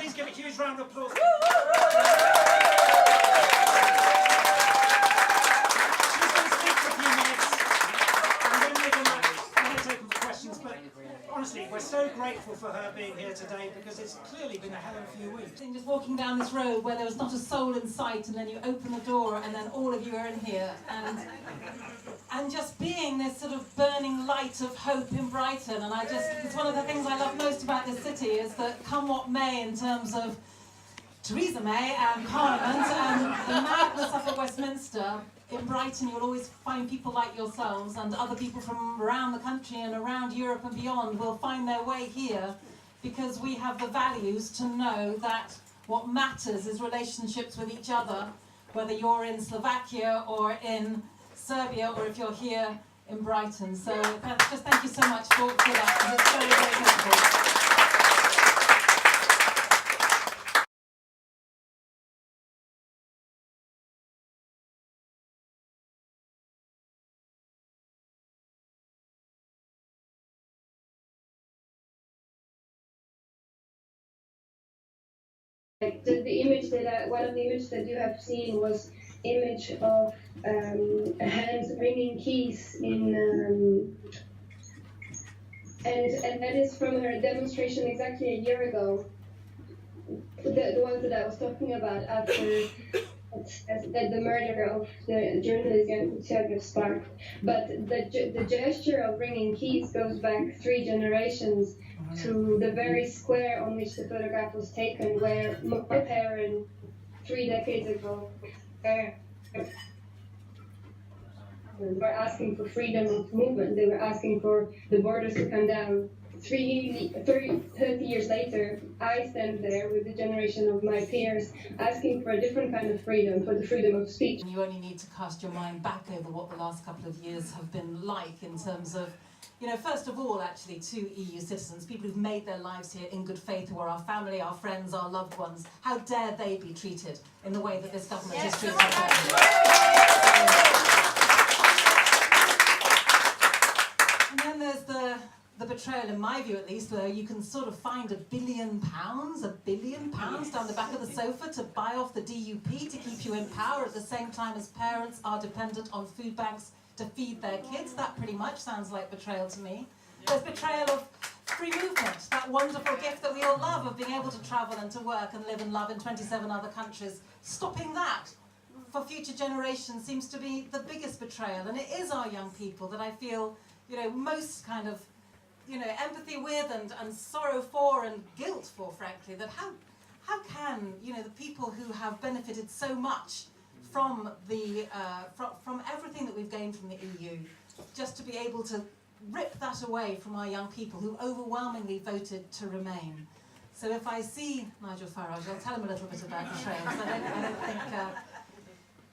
please give a huge round of applause. She's going to speak for a few minutes, and then we're going to take for questions. But honestly, we're so grateful for her being here today because it's clearly been a hell of a few weeks. Just walking down this road where there was not a soul in sight, and then you open the door and then all of you are in here, and just being this sort of burning light of hope in Brighton. And it's one of the things I love most about this city is that come what may in terms of Theresa May and Parliament and the madness up at Westminster, in Brighton you'll always find people like yourselves and other people from around the country and around Europe and beyond will find their way here because we have the values to know that what matters is relationships with each other, whether you're in Slovakia or in Serbia or if you're here in Brighton. So just thank you so much for that, because it's very, very helpful. Like the image that one of the images that you have seen was image of hands bringing keys in, and that is from her demonstration exactly a year ago. The ones that I was talking about after the murder of the journalist Jan Kuciak sparked. But the gesture of bringing keys goes back 3 generations to the very square on which the photograph was taken, where my parents 3 decades ago were asking for freedom of movement. They were asking for the borders to come down. 30 years later, I stand there with the generation of my peers asking for a different kind of freedom, for the freedom of speech. You only need to cast your mind back over what the last couple of years have been like in terms of, first of all, actually, to EU citizens, people who've made their lives here in good faith, who are our family, our friends, our loved ones. How dare they be treated in the way that this government is treating them? And then there's the betrayal, in my view at least, where you can sort of find £1 billion down the back of the sofa to buy off the DUP to keep you in power at the same time as parents are dependent on food banks to feed their kids. That pretty much sounds like betrayal to me. There's betrayal of free movement, that wonderful gift that we all love of being able to travel and to work and live and love in 27 other countries. Stopping that for future generations seems to be the biggest betrayal, and it is our young people that I feel, most kind of, empathy with and sorrow for and guilt for, frankly, that how can, the people who have benefited so much from from everything that we've gained from the EU, just to be able to rip that away from our young people who overwhelmingly voted to remain. So if I see Nigel Farage, I'll tell him a little bit about betrayal.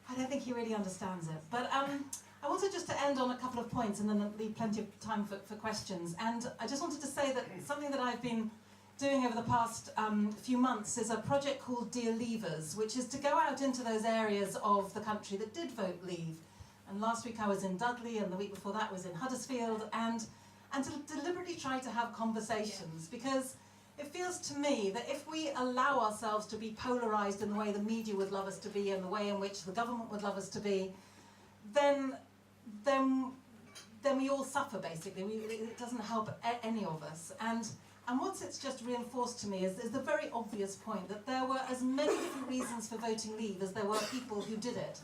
I don't think he really understands it. But I wanted just to end on a couple of points and then leave plenty of time for questions. And I just wanted to say that something that I've been doing over the past few months is a project called Dear Leavers, which is to go out into those areas of the country that did vote Leave. And last week I was in Dudley, and the week before that was in Huddersfield, and to deliberately try to have conversations, because it feels to me that if we allow ourselves to be polarised in the way the media would love us to be and the way in which the government would love us to be, then we all suffer, basically. It doesn't help any of us. And what it's just reinforced to me is the very obvious point that there were as many different reasons for voting Leave as there were people who did it.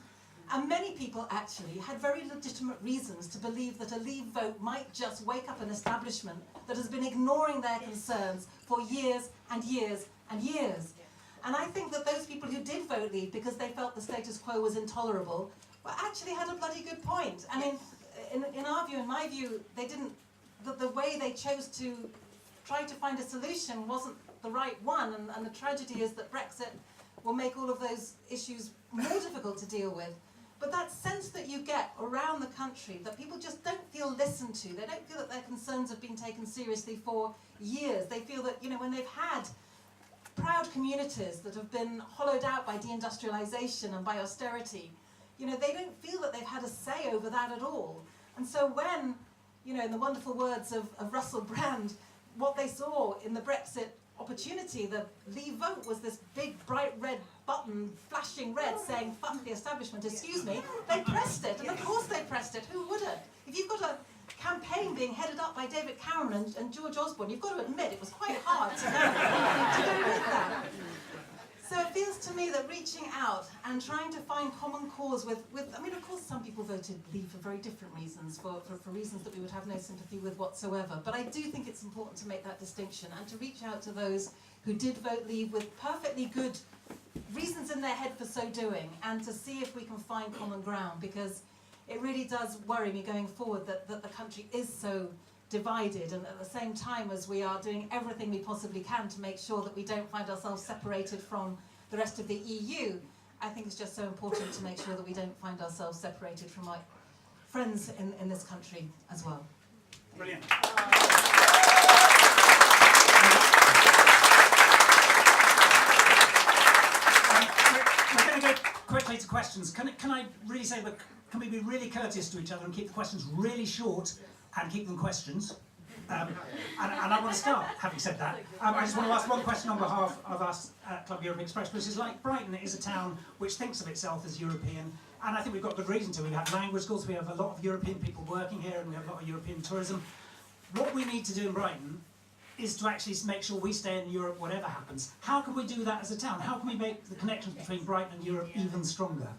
And many people actually had very legitimate reasons to believe that a Leave vote might just wake up an establishment that has been ignoring their concerns for years and years and years. And I think that those people who did vote Leave because they felt the status quo was intolerable, well, actually had a bloody good point. I mean, in our view, in my view, they didn't, the way they chose to try to find a solution wasn't the right one, and the tragedy is that Brexit will make all of those issues more difficult to deal with. But that sense that you get around the country, that people just don't feel listened to, they don't feel that their concerns have been taken seriously for years. They feel that, when they've had proud communities that have been hollowed out by deindustrialisation and by austerity, they don't feel that they've had a say over that at all. And so when, in the wonderful words of Russell Brand, what they saw in the Brexit opportunity, the Leave vote was this big bright red button flashing red saying fuck the establishment, excuse me, they pressed it, and of course they pressed it, who wouldn't? If you've got a campaign being headed up by David Cameron and George Osborne, you've got to admit it was quite hard to go with that. So it feels to me that reaching out and trying to find common cause with I mean, of course some people voted Leave for very different reasons, for reasons that we would have no sympathy with whatsoever, but I do think it's important to make that distinction and to reach out to those who did vote Leave with perfectly good reasons in their head for so doing, and to see if we can find common ground, because it really does worry me going forward that the country is so divided, and at the same time as we are doing everything we possibly can to make sure that we don't find ourselves separated from the rest of the EU, I think it's just so important to make sure that we don't find ourselves separated from our friends in this country as well. Brilliant. We're going to go quickly to questions. Can I really say, can we be really courteous to each other and keep the questions really short and keep them questions? And I want to start, having said that. I just want to ask one question on behalf of us at Club Europ Express, which is, like Brighton, it is a town which thinks of itself as European, and I think we've got good reason to. We have language schools, we have a lot of European people working here, and we have a lot of European tourism. What we need to do in Brighton is to actually make sure we stay in Europe whatever happens. How can we do that as a town? How can we make the connections between Brighton and Europe even stronger?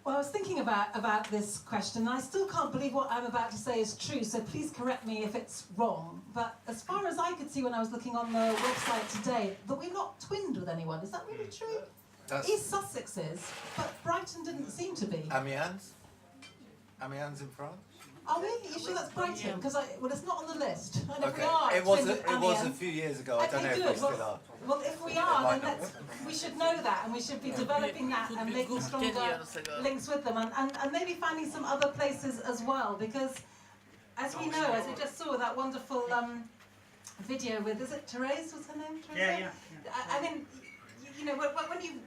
Well, I was thinking about this question, and I still can't believe what I'm about to say is true, so please correct me if it's wrong. But as far as I could see when I was looking on the website today, that we're not twinned with anyone. Is that really true? East Sussex is, but Brighton didn't seem to be. Amiens? Amiens in France? Are we? Are you sure that's Brighton? Because well, it's not on the list. And if Okay. we are, It was twinned with a Amiens, few years ago. I don't know if good. we still are. Well, if we are, then we should know that, and we should be developing that and making stronger links with them, and maybe finding some other places as well, because as we know, as we just saw that wonderful video with, is it Therese, what's her name? Therese? Yeah. I mean, you know, when you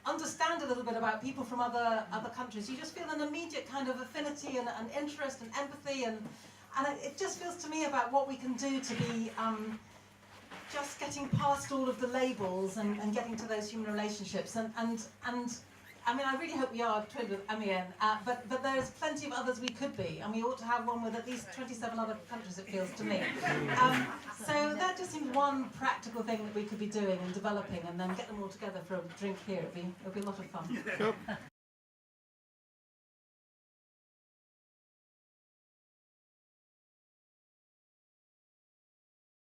understand a little bit about people from other countries, you just feel an immediate kind of affinity and interest and empathy, and it just feels to me about what we can do to be just getting past all of the labels and getting to those human relationships, and I mean, I really hope we are twinned with Amiens, but there's plenty of others we could be, and we ought to have one with at least 27 other countries, it feels to me. So that just seems one practical thing that we could be doing and developing, and then get them all together for a drink here. It'd be a lot of fun.